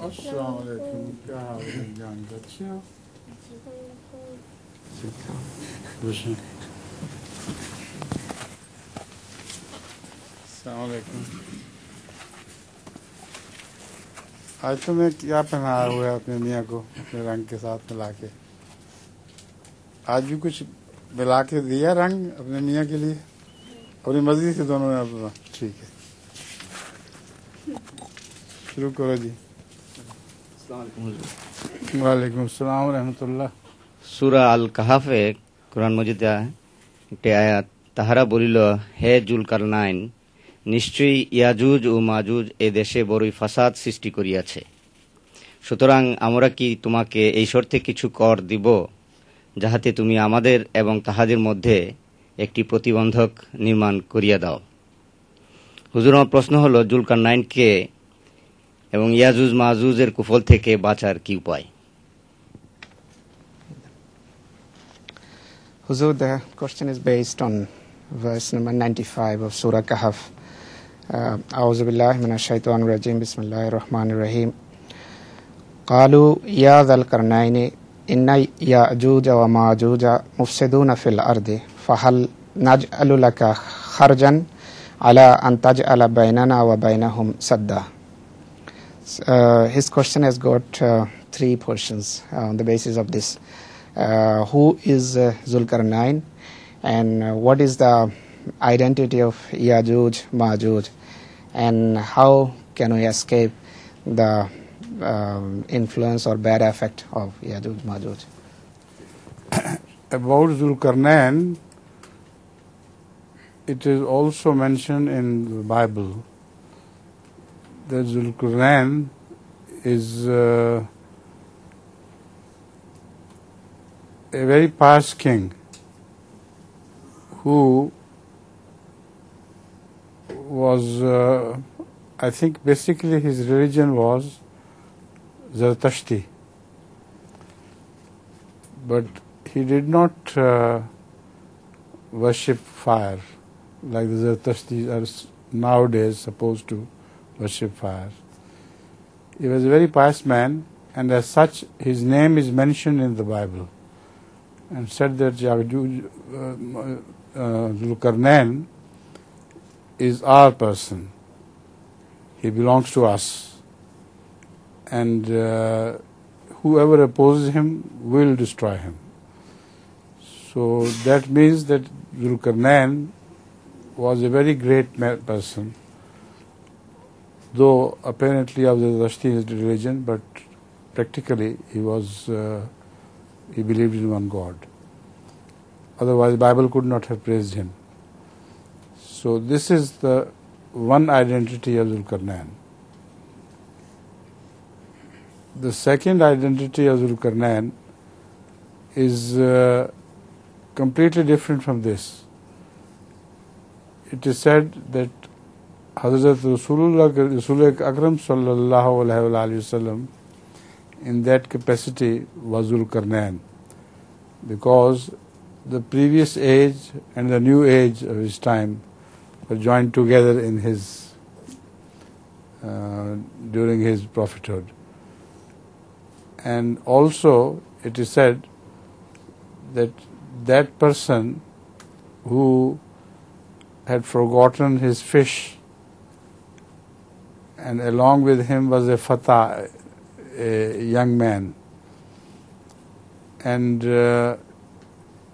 अस्सलाम वालेकुम, क्या हाल है जान? अच्छे हो? अस्सलाम वालेकुम। आज तुम्हें क्या पहनाया हुआ है अपने मियाँ को अपने रंग के साथ मिला के? आज भी कुछ मिला के दिया रंग अपने मियाँ के लिए? अपनी मर्जी से दोनों ने अपना? ठीक है, शुरू करो जी। ওয়ালাইকুম আসসালাম রহমতুল্লাহ। সূরা আল কাহাফে কোরআন মজিদে একটি আয়াত, তাহারা বলিল, হে জুলকারনাইন, নিশ্চয়ই ইয়াজুজ ও মাজুজ এ দেশে বড়ই ফাসাদ সৃষ্টি করিয়াছে, সুতরাং আমরা কি তোমাকে এই শর্তে কিছু কর দিব যাহাতে তুমি আমাদের এবং তাহাদের মধ্যে একটি প্রতিবন্ধক নির্মাণ করিয়া দাও। হুজুর, আমার প্রশ্ন হল, জুলকারনাইন কে এবং ইয়াজুজ মাজুজের কুফল থেকে বাঁচার কি উপায়? Huzur, the question is based on verse number 95 of Surah Kahf. A'udhu billahi minash shaitanir rajim. Bismillahir rahmanir rahim. Qalu ya dhal qarnaini inna ya'juja wa ma'juja mufsiduna fil ardi fahal naj'alu laka kharjan ala an taj'ala baynana wa baynahum sadda. His question has got three portions on the basis of this. Who is Zulkarnain, and what is the identity of Yajuj, Majuj, and how can we escape the influence or bad effect of Yajuj, Majuj? About Zulkarnain, it is also mentioned in the Bible that Zulkarnain is a very pious king who was, I think basically his religion was Zaratashti, but he did not worship fire like the Zaratashtis are nowadays supposed to worship fire. He was a very pious man, and as such his name is mentioned in the Bible, and said that Zulkarnain is our person. He belongs to us, and whoever opposes him will destroy him. So that means that Zulkarnain was a very great person, though apparently of the Zoroastrian religion, but practically he believed in one God. Otherwise, the Bible could not have praised him. So this is the one identity of Zulkarnain. The second identity of Zulkarnain is completely different from this. It is said that Hazrat Rasul Akram sallallahu alaihi wasallam in that capacity was Zulkarnain, because the previous age and the new age of his time were joined together in his during his prophethood. And also it is said that that person who had forgotten his fish, and along with him was a fata, a young man, and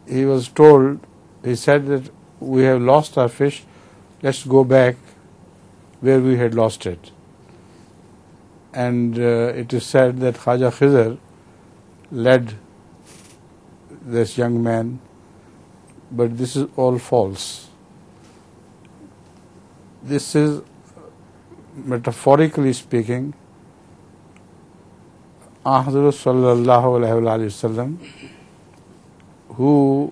he was told, he said that we have lost our fish, let's go back where we had lost it. And it is said that Khaja Khizr led this young man, but this is all false. This is, metaphorically speaking, Hazrat sallallahu alaihi wasallam, who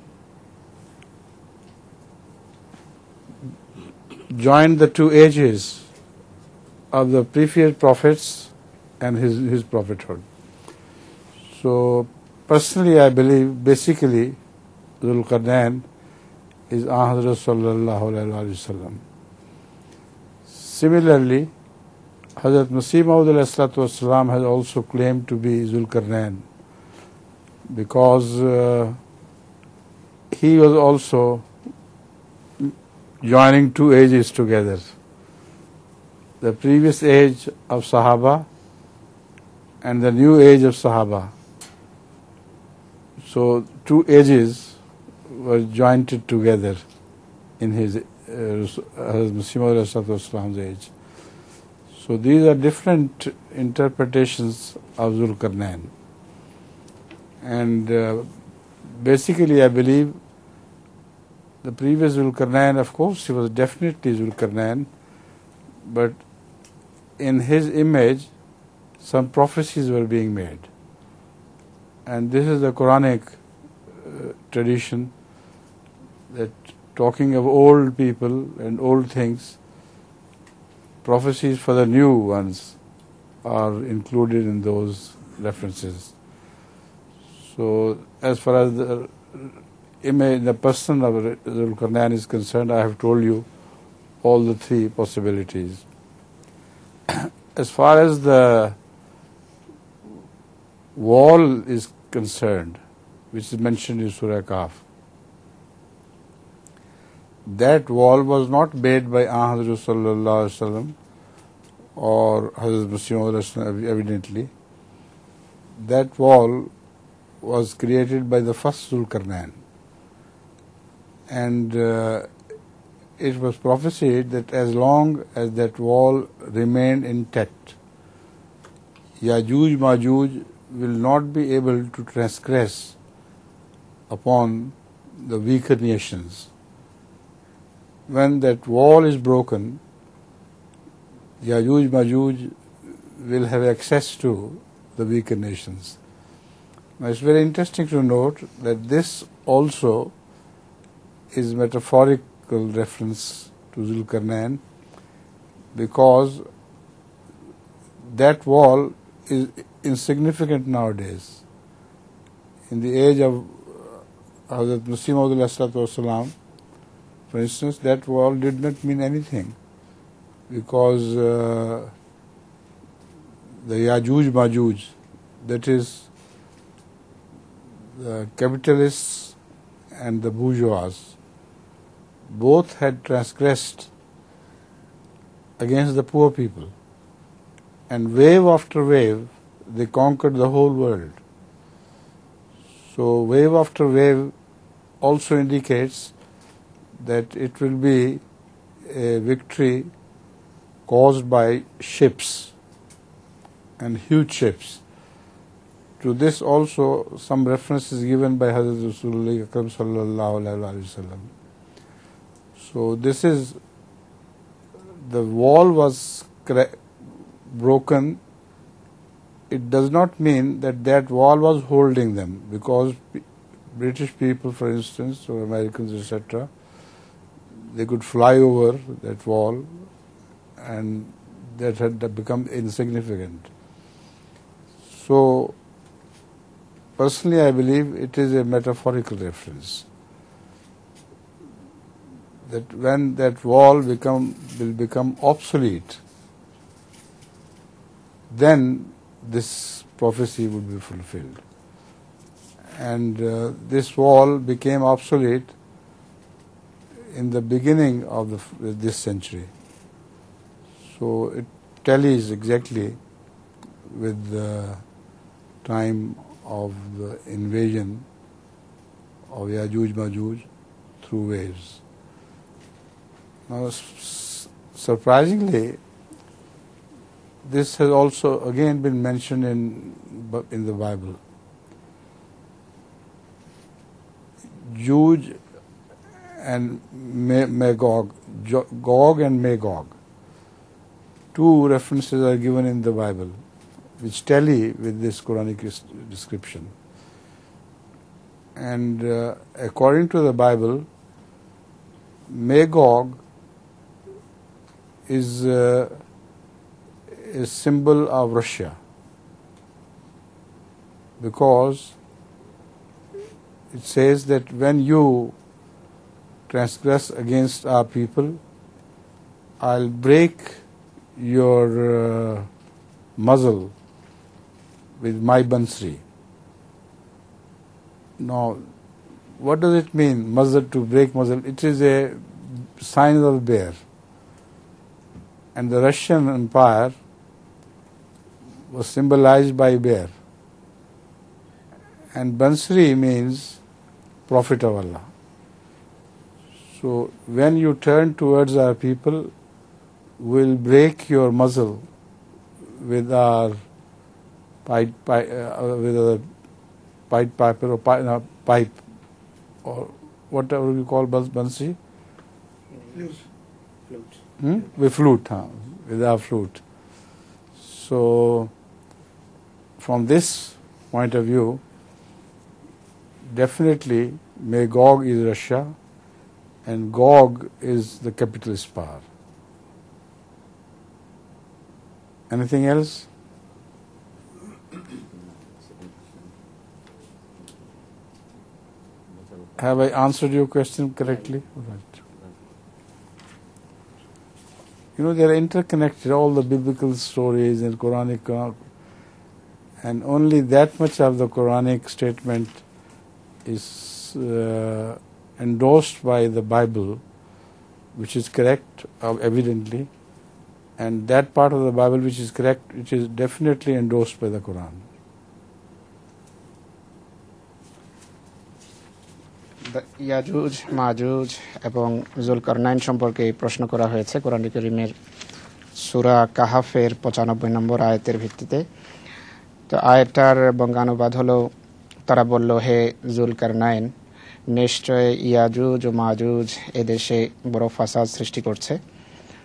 joined the two ages of the previous prophets and his prophethood. So personally I believe basically Zulkarnain is Hazrat sallallahu alaihi wasallam. Similarly, Hazrat Masih Maud has also claimed to be Zulkarnain because he was also joining two ages together. The previous age of Sahaba and the new age of Sahaba. So two ages were jointed together in his Hazrat Masih Maud age. So these are different interpretations of Zulkarnain. And basically I believe the previous Zulkarnain, of course, he was definitely Zulkarnain, but in his image some prophecies were being made. And this is the Quranic tradition that talking of old people and old things, prophecies for the new ones are included in those references. So as far as the image, the person of Zulkarnain is concerned, I have told you all the three possibilities. As far as the wall is concerned, which is mentioned in Surah Kahf, that wall was not made by Hazrat Sallallahu Alaihi Wasallam or Hazrat Masih Maud evidently. That wall was created by the first Zulkarnain. And it was prophesied that as long as that wall remained intact, Yajuj Majuj will not be able to transgress upon the weaker nations. When that wall is broken, Yajuj Majuj will have access to the weaker nations. Now it's very interesting to note that this also is metaphorical reference to Zulkarnain, because that wall is insignificant nowadays. In the age of Hazrat Masih Maud, for instance, that wall did not mean anything, because the Yajuj Majuj, that is the capitalists and the bourgeois, both had transgressed against the poor people, and wave after wave they conquered the whole world. So wave after wave also indicates that it will be a victory caused by ships and huge ships. To this also some reference is given by Hazrat Rasulullah sallallahu alaihi wasallam. So this is, the wall was broken. It does not mean that that wall was holding them, because British people, for instance, or Americans, etc., they could fly over that wall and that had become insignificant. So personally I believe it is a metaphorical reference, that when that wall will become obsolete, then this prophecy would be fulfilled. And this wall became obsolete in the beginning of this century. So it tallies exactly with the time of the invasion of Yajuj Majuj through waves. Now, surprisingly, this has also again been mentioned in the Bible. Juj and Magog, Gog and Magog, two references are given in the Bible which tally with this Quranic description. And according to the Bible, Magog is a symbol of Russia, because it says that when you transgress against our people, I'll break your muzzle with my bansri. Now, what does it mean, muzzle, to break muzzle? It is a sign of a bear. And the Russian Empire was symbolized by a bear. And bansri means prophet of Allah. So when you turn towards our people, we'll break your muzzle with our pipe or whatever we call bansri. With flute, with our flute. So from this point of view, definitely Magog is Russia, and Gog is the capitalist power. Anything else? Have I answered your question correctly? Right. You know, they are interconnected, all the biblical stories and Quranic, and only that much of the Quranic statement is endorsed by the Bible, which is correct, evidently, and that part of the Bible which is correct, which is definitely endorsed by the Quran. ইয়াজুজ মাজুজ এবং জুলকারনাইন সম্পর্কে প্রশ্ন করা হয়েছে কোরআন কারীমের সূরা কাহাফের 95 নম্বর আয়াতের ভিত্তিতে। তো আয়াতটার বঙ্গানুবাদ হলো, তারা বলল, হে জুলকারনাইন, নিশ্চয় ইয়াজুজ ও মাজুজ এদেশে বড় ফাসাদ সৃষ্টি করছে,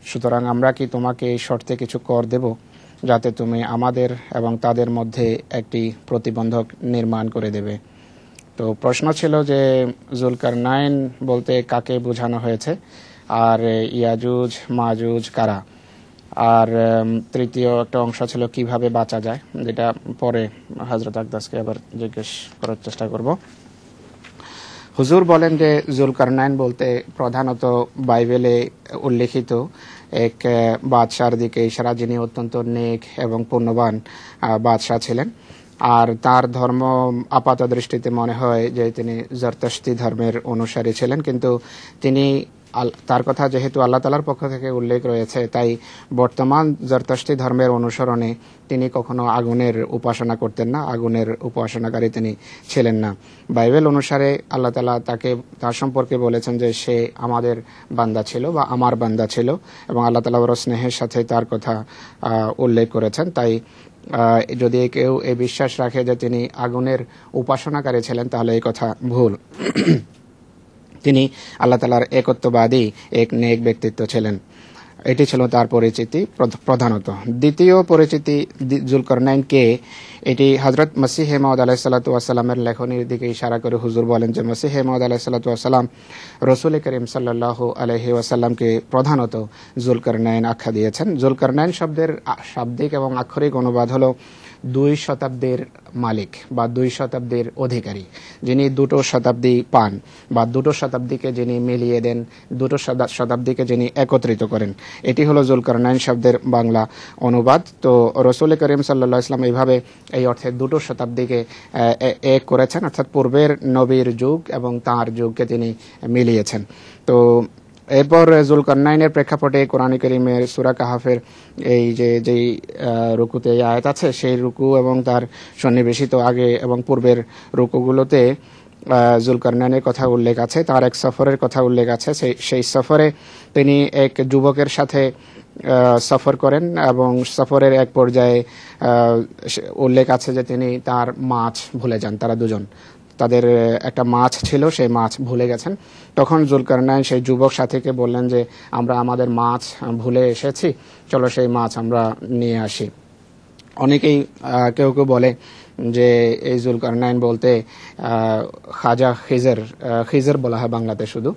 সুতরাং আমরা কি তোমাকে এই শর্তে কিছু কর দেব যাতে তুমি আমাদের এবং তাদের মধ্যে একটি প্রতিবন্ধক নির্মাণ করে দেবে। তো প্রশ্ন ছিল যে জুলকারনাইন বলতে কাকে বোঝানো হয়েছে, আর ইয়াজুজ মাজুজ কারা, আর তৃতীয় একটা অংশ ছিল কিভাবে বাঁচা যায়, যেটা পরে হযরত আকদাসকে আবার জিজ্ঞেস করার চেষ্টা করব। হুজুর বলেন যে জুলকারনাইন বলতে প্রধানত বাইবেলে উল্লেখিত এক বাদশার দিকে ইশারা, যিনি অত্যন্ত নেক এবং পুণ্যবান বাদশা ছিলেন, আর তার ধর্ম আপাত দৃষ্টিতে মনে হয় যে তিনি জরতশতি ধর্মের অনুসারী ছিলেন, কিন্তু তিনি তার কথা যেহেতু আল্লাহ তাআলার পক্ষ থেকে উল্লেখ রয়েছে, তাই বর্তমান জরতশতি ধর্মের অনুসরণে তিনি কখনো আগুনের উপাসনা করতেন না, আগুনের উপাসনাকারী তিনি ছিলেন না। বাইবেল অনুসারে আল্লাহ তাআলা তার সম্পর্কে বলেছেন যে সে আমাদের বান্দা ছিল বা আমার বান্দা ছিল, এবং আল্লাহ তাআলা বড় স্নেহের সাথে তার কথা উল্লেখ করেছেন। তাই যদি কেউ এই বিশ্বাস রাখে যে তিনি আগুনের উপাসনাকারী ছিলেন, তাহলে এই কথা ভুল। তিনি আল্লাহ তাআলার একত্ববাদী এক নেক ব্যক্তিত্ব ছিলেন। এটি ছিল তার পরিচিতি প্রধানত। দ্বিতীয় পরিচিতি জুলকারনাইন কে, এটি হযরত মসিহ মাউদ আলাইহিস সালাতু ওয়াস সালামের লেখনীর দিকে ইশারা করে হুজুর বলেন যে মসিহ মাউদ আলাইহিস সালাতু ওয়াস সালাম রাসূল করিম সাল্লাল্লাহু আলাইহি ওয়াসাল্লামকে প্রধানত জুলকারনাইন আখ্যা দিয়েছেন। জুলকারনাইন শব্দের শাব্দিক এবং আক্ষরিক অনুবাদ হলো 2 শতাব্দীর মালিক বা 2 শতাব্দীর অধিকারী, যিনি 2 শতাব্দী পান বা 2 শতাব্দীকে যিনি মিলিয়ে দেন, 2 শতাব্দীকে যিনি একত্রিত করেন, এটি হলো জুলকারনাইন শব্দের বাংলা অনুবাদ। তো রাসূল করিম সাল্লাল্লাহু আলাইহি ওয়াসাল্লাম এইভাবে এই অর্থে 2 শতাব্দীকে এক করেছেন, অর্থাৎ পূর্বের নবীর যুগ এবং তাঁর যুগকে তিনি মিলিয়েছেন। তো এরপর জুলকারনাইনের প্রেক্ষাপটে কোরআন কারীমের সূরা কাহাফের এই যেই রুকুতে এই আয়াত আছে, সেই রুকু এবং তার সন্নিবেশিত আগে এবং পূর্বের রুকুগুলোতে জুলকারনাইনের কথা উল্লেখ আছে, তার এক সফরের কথা উল্লেখ আছে। সেই সফরে তিনি এক যুবকের সাথে সফর করেন এবং সফরের এক পর্যায়ে উল্লেখ আছে যে তিনি তার মাছ ভুলে যান। তারা দুজন, তাদের একটা মাছ ছিল, সেই মাছ ভুলে গেছেন। তখন জুলকারনাইন সেই যুবক সাথীকে বললেন যে আমরা আমাদের মাছ ভুলে এসেছি, চলো সেই মাছ আমরা নিয়ে আসি। অনেকেই কেউ কেউ বলে যে এই জুলকারনাইন বলতে খাজা খিজর বলা হয় বাংলাতে শুধু,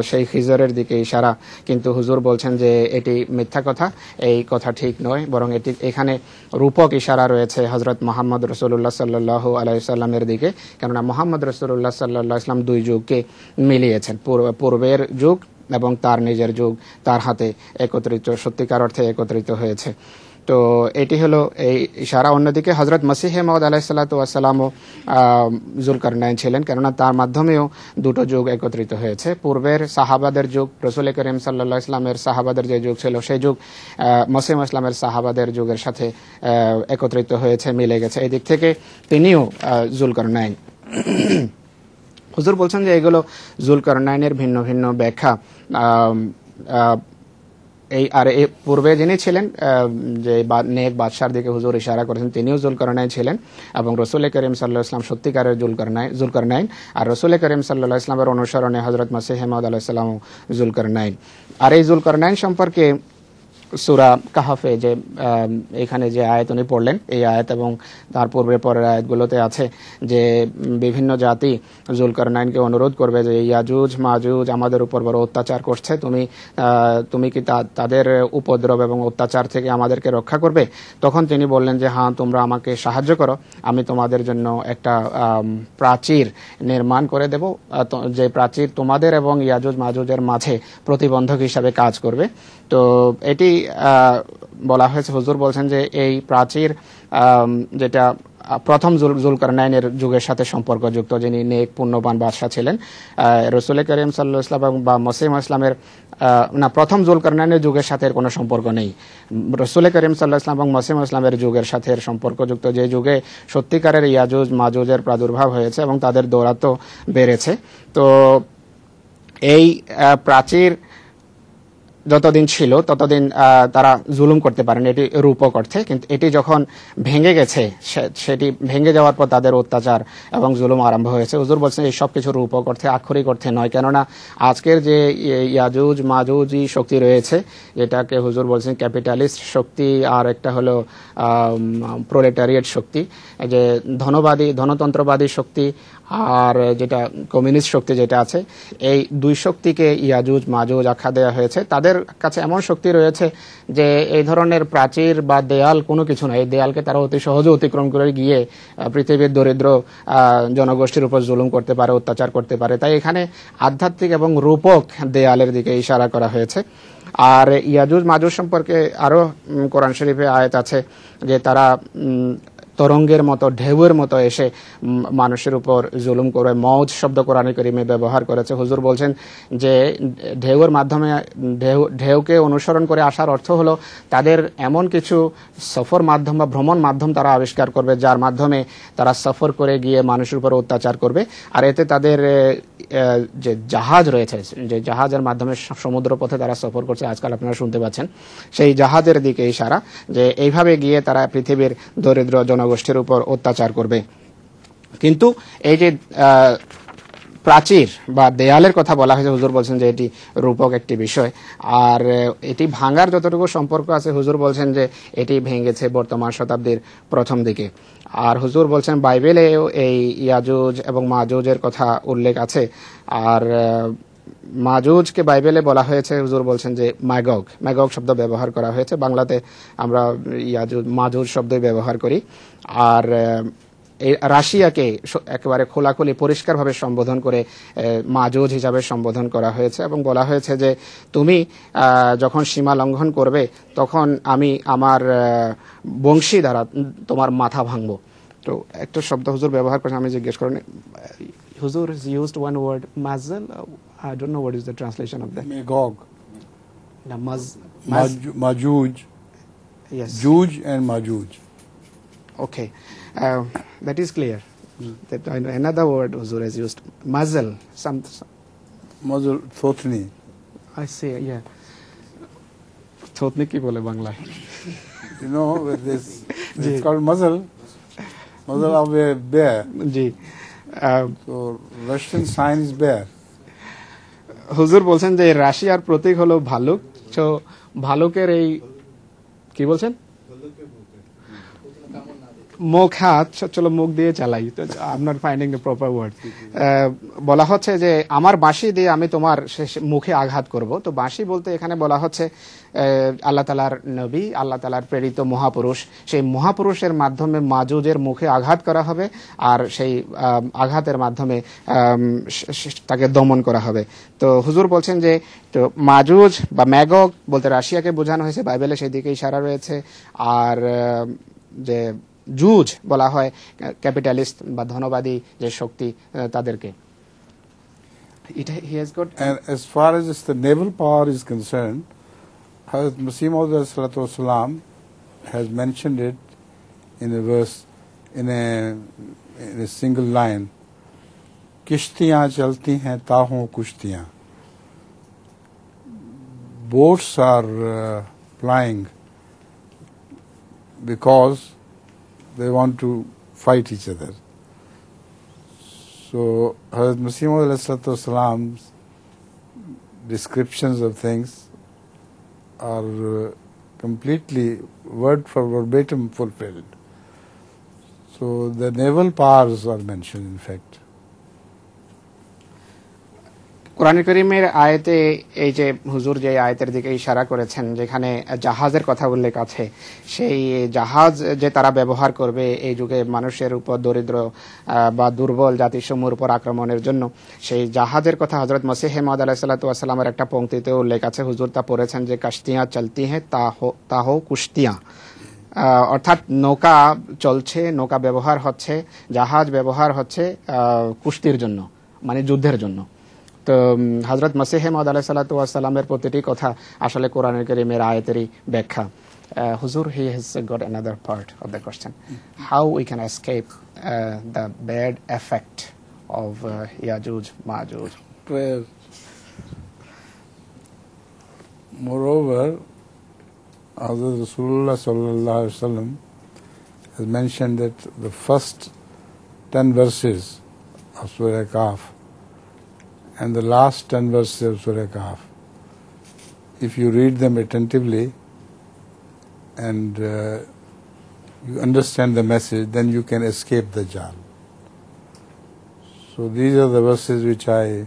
সেই খিজরের দিকে ইশারা, কিন্তু হুজুর বলছেন যে এটি মিথ্যা কথা, এই কথা ঠিক নয়, বরং এখানে রূপক ইশারা রয়েছে হযরত মুহাম্মদ রাসূলুল্লাহ সাল্লাল্লাহু আলাইহি ওয়াসাল্লামের দিকে, কেননা মুহাম্মদ রাসূলুল্লাহ সাল্লাল্লাহু আলাইহি ওয়াসাল্লাম 2 যুগকে মিলিয়েছেন, পূর্বের যুগ এবং তার নিজের যুগ তার হাতে একত্রিত, সত্যিকার অর্থে একত্রিত হয়েছে। তো এটি হলো এই ইশারা। অন্যদিকে হযরত মসিহ মাউদ আলাইহিস সালাতু ওয়াস সালামও যুলকারনাইন ছিলেন, কেননা তার মাধ্যমেও দুটো যুগ একত্রিত হয়েছে। পূর্বের সাহাবাদের যুগ, রাসূল করিম সাল্লাল্লাহু আলাইহি ওয়াসাল্লামের সাহাবাদের যে যুগ ছিল, সেই যুগ মসিহ ইসলামের সাহাবাদের যুগের সাথে একত্রিত হয়েছে, মিলে গেছে। এই দিক থেকে তিনিও যুলকারনাইন। হুজুর বলছেন যে এগুলো যুলকারনাইনের ভিন্ন ভিন্ন ব্যাখ্যা। এই আর এই পূর্বে যিনি ছিলেন যে নেক বাদশার দিকে হুজুর ইশারা করেছেন, তিনিও যুলকারনাইন ছিলেন এবং রাসূল করিম সাল্লাল্লাহু আলাইহি ওয়াসাল্লাম সত্যিকারের যুলকারনাইন। আর রাসূল করিম সাল্লাল্লাহু আলাইহি ওয়াসাল্লামের অনুসরণে হযরত মসিহ মাউদ আলাইহিস সালাম যুলকারনাইন। আর এই যুলকারনাইন সম্পর্কে সূরা কাহাফে যে এখানে যে আয়াত উনি পড়লেন, এই আয়াত এবং তার পূর্বের পরের আয়াতগুলোতে আছে যে বিভিন্ন জাতি যুলকারনাইনকে অনুরোধ করবে যে ইয়াজুজ মাজুজ আমাদের উপর বড় অত্যাচার করছে, তুমি কি তাদের উপদ্রব এবং অত্যাচার থেকে আমাদেরকে রক্ষা করবে? তখন তিনি বললেন যে হ্যাঁ, তোমরা আমাকে সাহায্য করো, আমি তোমাদের জন্য একটা প্রাচীর নির্মাণ করে দেব, যে প্রাচীর তোমাদের এবং ইয়াজুজ মাজুজের মাঝে প্রতিবন্ধক হিসাবে কাজ করবে। তো এটি বলা হয়েছে, হুজুর বলছেন যে এই প্রাচীর যেটা প্রথম যুলকারনাইনের যুগের সাথে সম্পর্কযুক্ত, যিনি নেক পুণ্যবান বাদশা ছিলেন। রাসূল করিম সাল্লাল্লাহু আলাইহি ওয়াসাল্লাম বা মসিহ ইসলামের প্রথম যুলকারনাইনের যুগের সাথে কোনো সম্পর্ক নেই। রাসূল করিম সাল্লাল্লাহু আলাইহি ওয়াসাল্লাম এবং মসিহ ইসলামের যুগের সাথে সম্পর্কযুক্ত, যে যুগে সত্যিকারের ইয়াজুজ মাজুজের প্রাদুর্ভাব হয়েছে এবং তাদের দৌরাত্ম্য বেড়েছে। তো এই প্রাচীর যতদিন ছিল ততদিন তারা জুলুম করতে পারেন, এটি রূপক অর্থে। কিন্তু এটি যখন ভেঙে গেছে, সেটি ভেঙে যাওয়ার পর তাদের অত্যাচার এবং জুলুম আরম্ভ হয়েছে। হুজুর বলছেন এই সব কিছু রূপক অর্থে, আক্ষরিক অর্থে নয়। কেননা আজকের যে ইয়াজুজ মাজুজি শক্তি রয়েছে, যেটাকে হুজুর বলছেন ক্যাপিটালিস্ট শক্তি, আর একটা হলো প্রোলেটারিয়েট শক্তি, যে ধনতন্ত্রবাদী শক্তি আর যেটা কমিউনিস্ট শক্তি যেটা আছে, এই দুই শক্তিকে ইয়াজুজ মাজুজ আখ্যা দেওয়া হয়েছে। তাদের কাছে এমন শক্তি রয়েছে যে এই ধরনের প্রাচীর বা দেয়াল কোনো কিছু নয়। এই দেয়ালকে তারা অতি সহজে অতিক্রম করে গিয়ে পৃথিবীর দরিদ্র জনগোষ্ঠীর উপর জুলুম করতে পারে, অত্যাচার করতে পারে। তাই এখানে আধ্যাত্মিক এবং রূপক দেয়ালের দিকে ইশারা করা হয়েছে। আর ইয়াজুজ মাজুজ সম্পর্কে আরো কোরআন শরীফে আয়াত আছে যে তারা তরঙ্গের মতো, ঢেউয়ের মতো এসে মানুষের উপর জুলুম করে। মৌজ শব্দ কোরআনে কারীমে ব্যবহার করেছে। হুজুর বলছেন যে ঢেউয়ের মাধ্যমে, ঢেউকে অনুসরণ করে আসার অর্থ হলো তাদের এমন কিছু সফর মাধ্যম বা ভ্রমণ মাধ্যম তারা আবিষ্কার করবে, যার মাধ্যমে তারা সফর করে গিয়ে মানুষের উপর অত্যাচার করবে। আর এতে তাদের যে জাহাজ রয়েছে, যে জাহাজের মাধ্যমে সমুদ্র পথে তারা সফর করছে, আজকাল আপনারা শুনতে পাচ্ছেন, সেই জাহাজের দিকে ইশারা, যে এইভাবে গিয়ে তারা পৃথিবীর দরিদ্র জনগোষ্ঠীর উপর অত্যাচার করবে। কিন্তু এই যে প্রাচীর বা দেয়ালের কথা বলা হয়েছে, হুজুর বলছেন যে এটি রূপক একটি বিষয়। আর এটি ভাঙার যতটুকু সম্পর্ক আছে, হুজুর বলছেন যে এটি ভেঙেছে বর্তমান শতাব্দীর প্রথম দিকে। আর হুজুর বলছেন বাইবেলেও এই ইয়াজুজ এবং মাজুজের কথা উল্লেখ আছে। আর মাজুজকে বাইবেলে বলা হয়েছে, হুজুর বলছেন যে ম্যাগগ শব্দ ব্যবহার করা হয়েছে। বাংলাতে আমরা ইয়াজুজ মাজুজ শব্দই ব্যবহার করি। আর এই রাশিয়াকে একেবারে খোলাখুলি পরিষ্কারভাবে সম্বোধন করে মাজুজ হিসাবে সম্বোধন করা হয়েছে এবং বলা হয়েছে যে তুমি যখন সীমা লঙ্ঘন করবে, তখন আমি আমার বংশী দ্বারা তোমার মাথা ভাঙবো। তো একটা শব্দ হুজুর ব্যবহার করেন, আমি জিজ্ঞেস করেন, হুজুর has used one word mazel. I don't know what is the translation of that. Magog. No, Majuj. Yes. Juj and Majuj. Okay, that is clear. That another word Huzur has used, mazel. Mazel Thotni. I see. Yeah. Thotni ki bole Bangla? You know, with this, it's called muzzle. Muzzle of a bear. Ji. So Russian sign is bear. হুজুর বলছেন যে রাশিয়ার প্রতীক হলো ভালুক। তো ভালুকের এই কি বলছেন, মুখ হাত চলো মুখ দিয়ে চালাই, I am not finding the proper word. বলা হচ্ছে যে আমার বাঁশি দিয়ে আমি তোমার মুখে আঘাত করব। তো বাঁশি বলতে এখানে বলা হচ্ছে আল্লাহ তাআলার নবী, আল্লাহ তাআলার প্রেরিত মহাপুরুষ, সেই মহাপুরুষের মাধ্যমে মাজুজের মুখে আঘাত করা হবে, আর সেই আঘাতের মাধ্যমে তাকে দমন করা হবে। তো হুজুর বলছেন যে তো মাজুজ বা ম্যাগগ বলতে রাশিয়াকে বোঝানো হয়েছে, বাইবেলে সেই দিকে ইশারা রয়েছে। আর যে জুজ বলা হয় ক্যাপিটালিস্ট বা ধনবাদী যে শক্তি তাদেরকে। And as far as the naval power is concerned, Hazrat Masih Maud has mentioned it in a verse, in a single line. Kishtiyan chalti hain taho kushtiyan. Boats are flying because they want to fight each other. So Hazrat Masih Maud descriptions of things are completely word for verbatim fulfilled. So the naval powers are mentioned in fact. কোরআন কারীমের আয়াতে এই যে হুজুর যে আয়াতের দিকে ইশারা করেছেন, যেখানে জাহাজের কথা উল্লেখ আছে, সেই জাহাজ যে তারা ব্যবহার করবে এই যুগে মানুষের উপর, দরিদ্র বা দুর্বল জাতিসমূহের উপর আক্রমণের জন্য, সেই জাহাজের কথা হযরত মসিহ মাউদ আলাইহিস সালাতু ওয়াস সালামের একটা পংক্তিতে উল্লেখ আছে। হুজুর তা পড়েছেন যে কাশতিয়া চলতি হ্যাঁ তাহো কুশতিয়া, অর্থাৎ নৌকা চলছে, নৌকা ব্যবহার হচ্ছে, জাহাজ ব্যবহার হচ্ছে কুস্তির জন্য, মানে যুদ্ধের জন্য। তো হযরত মসিহ মাউদ আলাইহিস সালাতু ওয়াস সালামের প্রতিটি কথা আসলে কোরআনের কারীমের আয়াতেরই ব্যাখ্যা। হুজুর, he has got another part of the question. How we can escape the bad effect of Yajuj Majuj? Prayer. Moreover, Hazrat Rasulullah sallallahu alaihi wasallam has mentioned that the first 10 verses of Surah Kahf and the last 10 verses of Surah Kahf, if you read them attentively and you understand the message, then you can escape the Dajjal. So these are the verses which I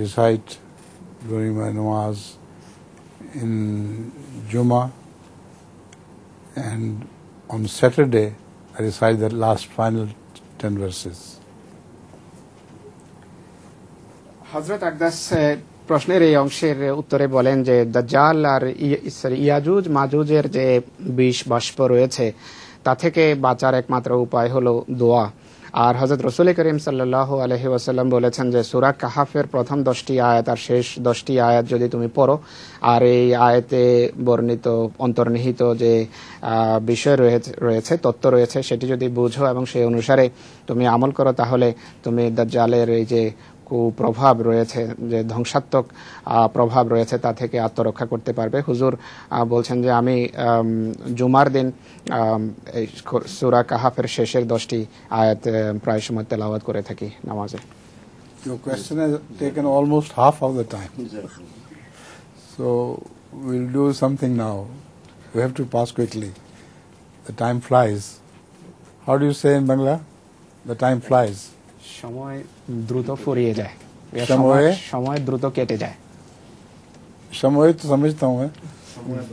recite during my namaz in Jummah, and on Saturday I recite the last final 10 verses. হযরত আকদাস প্রশ্নের এই অংশের উত্তরে বলেন যে দাজ্জাল আর ইয়াজুজ মাজুজের যে বিষ বাষ্প রয়েছে তা থেকে বাঁচার একমাত্র উপায় হলো দোয়া। আর হযরত রাসূল করিম সাল্লাল্লাহু আলাইহি ওয়াসাল্লাম বলেছেন যে সূরা কাহাফের প্রথম 10টি আয়াত আর শেষ 10টি আয়াত যদি তুমি পড়ো, আর এই আয়াতে বর্ণিত অন্তর্নিহিত যে বিষয় রয়েছে, তত্ত্ব রয়েছে, সেটি যদি বুঝো এবং সেই অনুসারে তুমি আমল করো, তাহলে তুমি দাজ্জালের এই যে কুপ্রভাব রয়েছে, যে ধ্বংসাত্মক প্রভাব রয়েছে, তা থেকে আত্মরক্ষা করতে পারবে। হুজুর বলছেন যে আমি জুমার দিন এই সূরা কাহাফের শেষের 10টি আয়াত প্রায় সময় তেলাওয়াত করে থাকি নামাজে। Your question has taken almost half of the time. So we'll do something now. We have to pass quickly. The time flies. How do you say in Bangla? The time flies. সময় দ্রুত ফুরিয়ে যায়, সময় দ্রুত কেটে যায়। समय तो समझता हूँ मैं,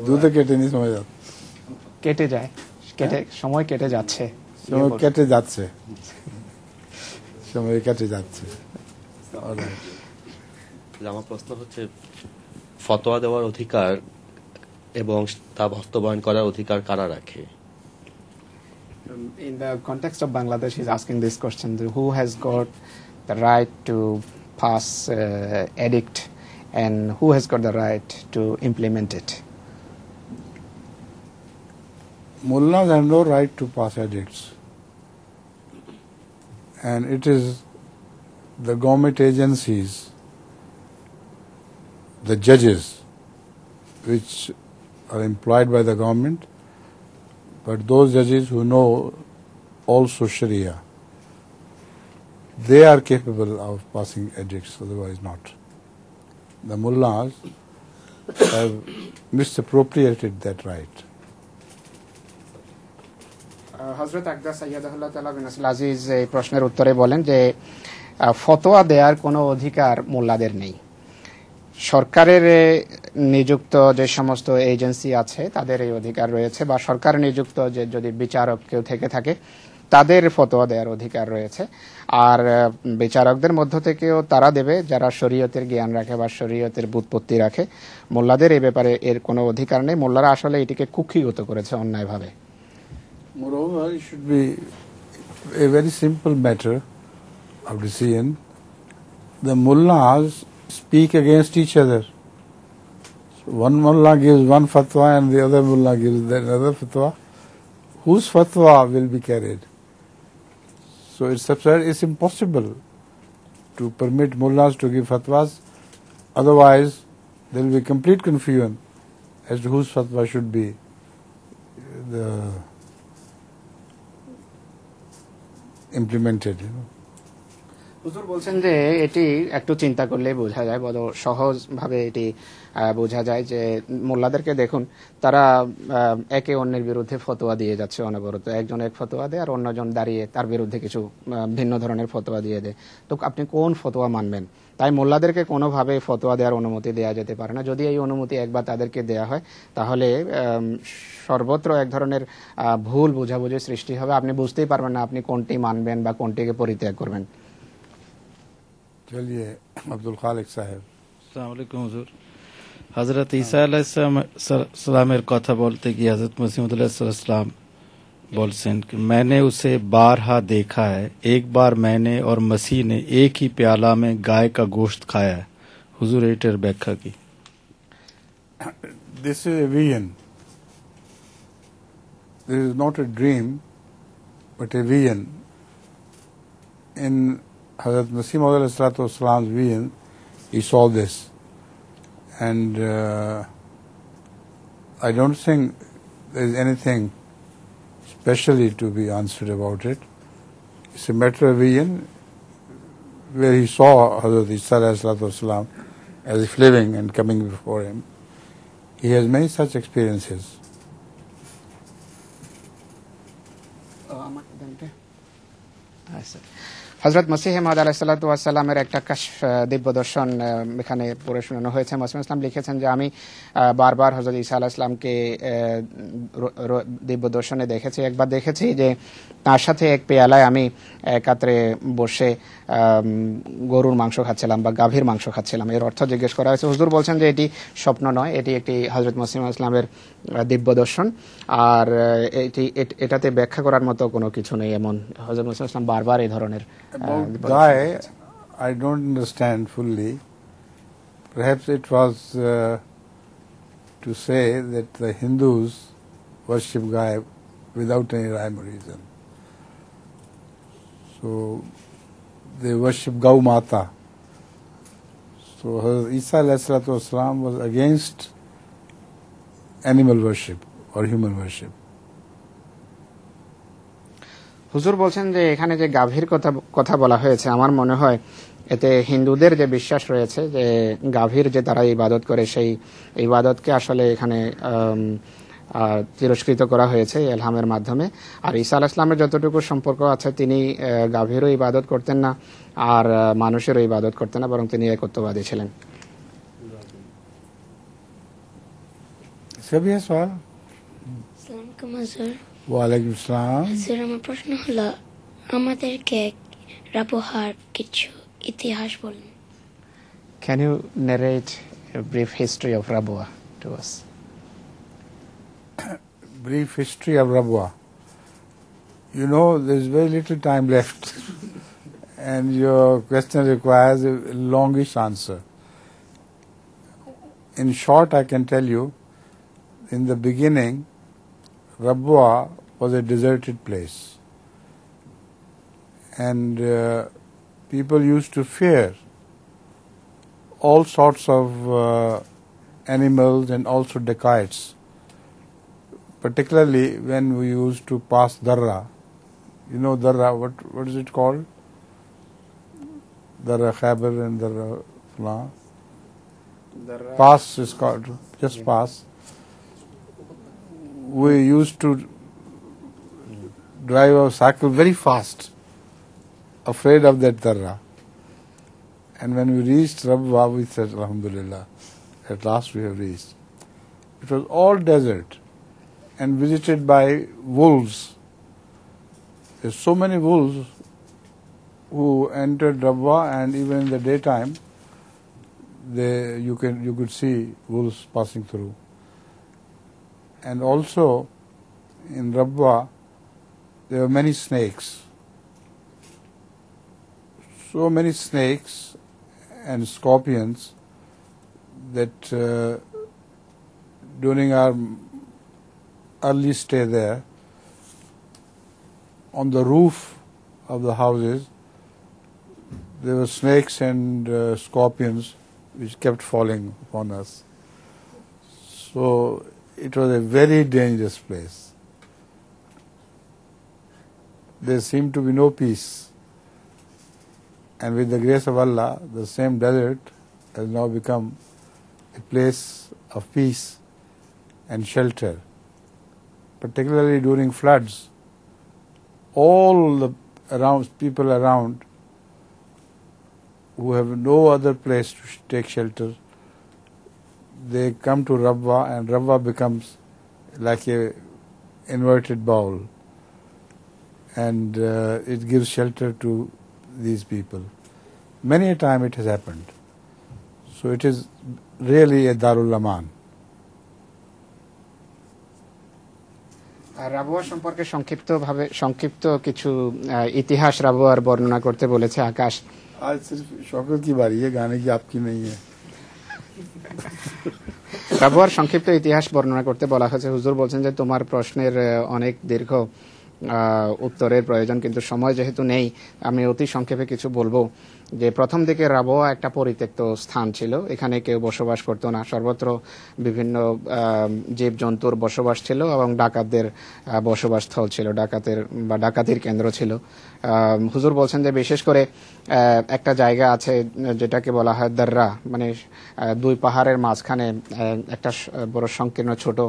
दूध केटे नहीं समझ आता। কেটে যায়, সময় কেটে যাচ্ছে, সময় কেটে যাচ্ছে, সময় কেটে যাচ্ছে। আমার প্রশ্ন হচ্ছে, ফতোয়া দেওয়ার অধিকার এবং তা বাস্তবায়ন করার অধিকার কারা রাখে? In the context of Bangladesh, he's asking this question: who has got the right to pass edict, and who has got the right to implement it? Mullahs have no right to pass edicts, and it is the government agencies, the judges, which are employed by the government, but those judges who know also Sharia, they are capable of passing edicts, otherwise not. The mullahs have misappropriated that right. হযরত আকদাস সাইয়্যিদুল্লাহ তাআলা বিন আসল আজিজ এই প্রশ্নের উত্তরে বলেন যে ফতোয়া দেওয়ার কোনো অধিকার মোল্লাদের নেই। সরকারের নিযুক্ত যে সমস্ত এজেন্সি আছে তাদের এই অধিকার রয়েছে, বা সরকার নিযুক্ত যে যদি বিচারক কেউ থেকে থাকে তাদের ফতোয়া দেওয়ার অধিকার রয়েছে। আর বিচারকদের মধ্য থেকেও তারা দেবে যারা শরীয়তের জ্ঞান রাখে বা শরীয়তের ব্যুৎপত্তি রাখে। মোল্লাদের এই ব্যাপারে এর কোনো অধিকার নেই। মোল্লারা আসলে এটিকে কুক্ষিগত করেছে অন্যায়ভাবে। Moreover, it should be a very simple matter of decision. The mullahs speak against each other. So one mullah gives one fatwa and the other mullah gives another fatwa. Whose fatwa will be carried? So it's impossible to permit mullahs to give fatwas. Otherwise, there will be complete confusion as to whose fatwa should be the implemented. হুজুর বলছেন যে এটি একটু চিন্তা করলে বোঝা যায়, বড় সহজভাবে এটি বোঝা যায় যে মোল্লাদেরকে দেখুন, তারা একে অন্যের বিরুদ্ধে ফতোয়া দিয়ে যাচ্ছে অনবরত। একজন এক ফতোয়া দেয় আর অন্যজন দাঁড়িয়ে তার বিরুদ্ধে কিছু ভিন্ন ধরনের ফতোয়া দিয়ে দেয়। তো আপনি কোন ফতোয়া মানবেন? তাই মোল্লাদেরকে কোনোভাবে ফতোয়া দেওয়ার অনুমতি দেওয়া যেতে পারে না। যদি এই অনুমতি একবার তাদেরকে দেওয়া হয় তাহলে সর্বত্র এক ধরনের ভুল বোঝাবুঝি সৃষ্টি হবে। আপনি বুঝতেই পারবেন না আপনি কোনটি মানবেন বা কোনটিকে পরিত্যাগ করবেন। चलिए अब्दुल खालिक साहब। अस्सलाम वालेकुम हुजूर। हजरत ईसा अलैहिस्सलामेर কথা বলতে গিয়ে हजरत मसीह अलैहिस्सलाम बोलছেন कि मैंने उसे बारहा देखा है, एक बार मैंने और मसीह ने एक ही प्याला में गाय का गोश्त खाया है। हुजूर एटर व्याख्या की। This is a vision. This is not a dream, but a vision. In Hazrat Masih Maud Islam's vision, he saw this. And I don't think there is anything specially to be answered about it. It's a matter of vision where he saw Hazrat Isa as if living and coming before him. He has many such experiences. হযরত মসিহ মাউদ আলাইহিসসালাতু ওয়াস সালামের একটা কাশফ দিব্য দর্শন এখানে পড়ে শোনানো হয়েছে। মসিহ ইসলাম লিখেছেন যে আমি বারবার হযরত ঈসা আলাইহিস সালামকে দিব্য দর্শনে দেখেছি। একবার দেখেছি যে তার সাথে এক পেয়ালায় আমি একাত্রে বসে গরুর মাংস খাচ্ছিলাম বা গাভীর মাংস খাচ্ছিলাম। এর অর্থ জিজ্ঞেস করা হয়েছে। হুজুর বলছেন যে এটি স্বপ্ন নয়, এটি একটি হযরত মসিহ ইসলামের দিব্য দর্শন, আর এটাতে ব্যাখ্যা করার মতো কোনো কিছু নেই। এমন হযরত মসিহ ইসলাম বারবার এই ধরনের Guy, I don't understand fully. Perhaps it was to say that the Hindus worship Guy without any rhyme or reason. So they worship Gau Mata. So Isa was against animal worship or human worship. হুজুর বলছেন যে এখানে যে গাভীর কথা বলা হয়েছে, আমার মনে হয় এতে হিন্দুদের যে বিশ্বাস রয়েছে যে গাভীর যে তারা ইবাদত করে, সেই ইবাদতকে আসলে এখানে তিরস্কৃত করা হয়েছে ইলহামের মাধ্যমে। আর ঈসা আলাইহিস সালামের যতটুকু সম্পর্ক আছে, তিনি গাভীরও ইবাদত করতেন না আর মানুষেরও ইবাদত করতেন না, বরং তিনি একত্ববাদী ছিলেন। ওয়ালাইকুম আসসালাম। স্যার, আমার প্রশ্ন হলো, আমাদেরকে রাবুহার কিছু ইতিহাস বলুন। Can you narrate a brief history of Rabua to us? Brief history of Rabua. You know, there is very little time left and your question requires a longish answer. In short, I can tell you, in the beginning, Rabua was a deserted place, and people used to fear all sorts of animals and also dacoits, particularly when we used to pass Darra. You know Darra, what is it called? Darra Khyber and Darra Fulan. Pass is called, just pass. We used to drive our cycle very fast, afraid of that darra. And when we reached Rabwa, we said, Alhamdulillah, at last we have reached. It was all desert and visited by wolves. There's so many wolves who entered Rabwa, and even in the daytime, you could see wolves passing through. And also in Rabwa, there were many snakes. So many snakes and scorpions that during our early stay there, on the roof of the houses, there were snakes and scorpions which kept falling upon us. So it was a very dangerous place. There seemed to be no peace. And with the grace of Allah, the same desert has now become a place of peace and shelter. Particularly during floods, all the people around who have no other place to take shelter, they come to Rabwa, and Rabwa becomes like a inverted bowl, and it gives shelter to these people. Many a time it has happened. So it is really a Darul Aman. রাবুয়া সম্পর্কে সংক্ষিপ্ত কিছু ইতিহাস রাবুয়ার বর্ণনা করতে বলেছে আকাশ। आज सिर्फ शौकत की बारी है, गाने की आपकी नहीं है। রাবুয়ার সংক্ষিপ্ত ইতিহাস বর্ণনা করতে বলা হয়েছে। হুজুর বলছেন যে তোমার প্রশ্নের অনেক দীর্ঘ উত্তরের প্রয়োজন, কিন্তু সময় যেহেতু নেই আমি অতি সংক্ষেপে কিছু বলবো। যে প্রথম দিকে রাবুয়া একটা পরিত্যক্ত স্থান ছিল, এখানে কেউ বসবাস করতো না, সর্বত্র বিভিন্ন জীবজন্তুর বসবাস ছিল এবং ডাকাতদের বসবাস স্থল ছিল, ডাকাতির কেন্দ্র ছিল। হুজুর বলছেন যে বিশেষ করে একটা জায়গা আছে যেটাকে বলা হয় দাররা, মানে দুই পাহাড়ের মাঝখানে একটা বড় সংকীর্ণ ছোট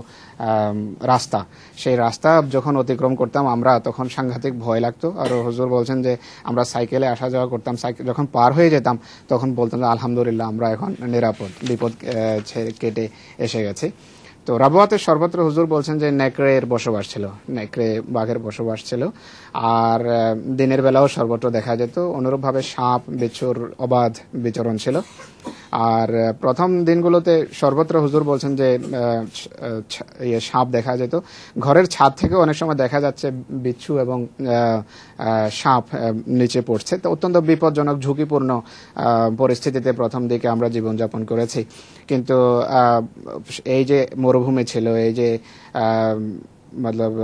রাস্তা। সেই রাস্তা যখন অতিক্রম করতাম আমরা, তখন সাংঘাতিক ভয় লাগতো। আর হুজুর বলছেন যে আমরা সাইকেলে আসা যাওয়া করতাম, যখন পার হয়ে যেতাম তখন বলতাম যে আলহামদুলিল্লাহ আমরা এখন নিরাপদ, বিপদ কেটে এসে গেছি। তো রাবুয়াতে সর্বত্র হুজুর বলছেন যে নেকড়ের বসবাস ছিল, নেকড়ে বাঘের বসবাস ছিল, আর দিনের বেলাও সর্বত্র দেখা যেত। অনুরূপভাবে সাপ বিচ্ছুর অবাধ বিচরণ ছিল। আর প্রথম দিনগুলোতে সর্বত্র হুজুর বলছেন যে সাপ দেখা যেত, ঘরের ছাদ থেকে অনেক সময় দেখা যাচ্ছে বিচ্ছু এবং সাপ নিচে পড়ছে। তো অত্যন্ত বিপজ্জনক ঝুঁকিপূর্ণ পরিস্থিতিতে প্রথম দিকে আমরা জীবনযাপন করেছি। কিন্তু এই যে মরুভূমি ছিল, এই যে মতলব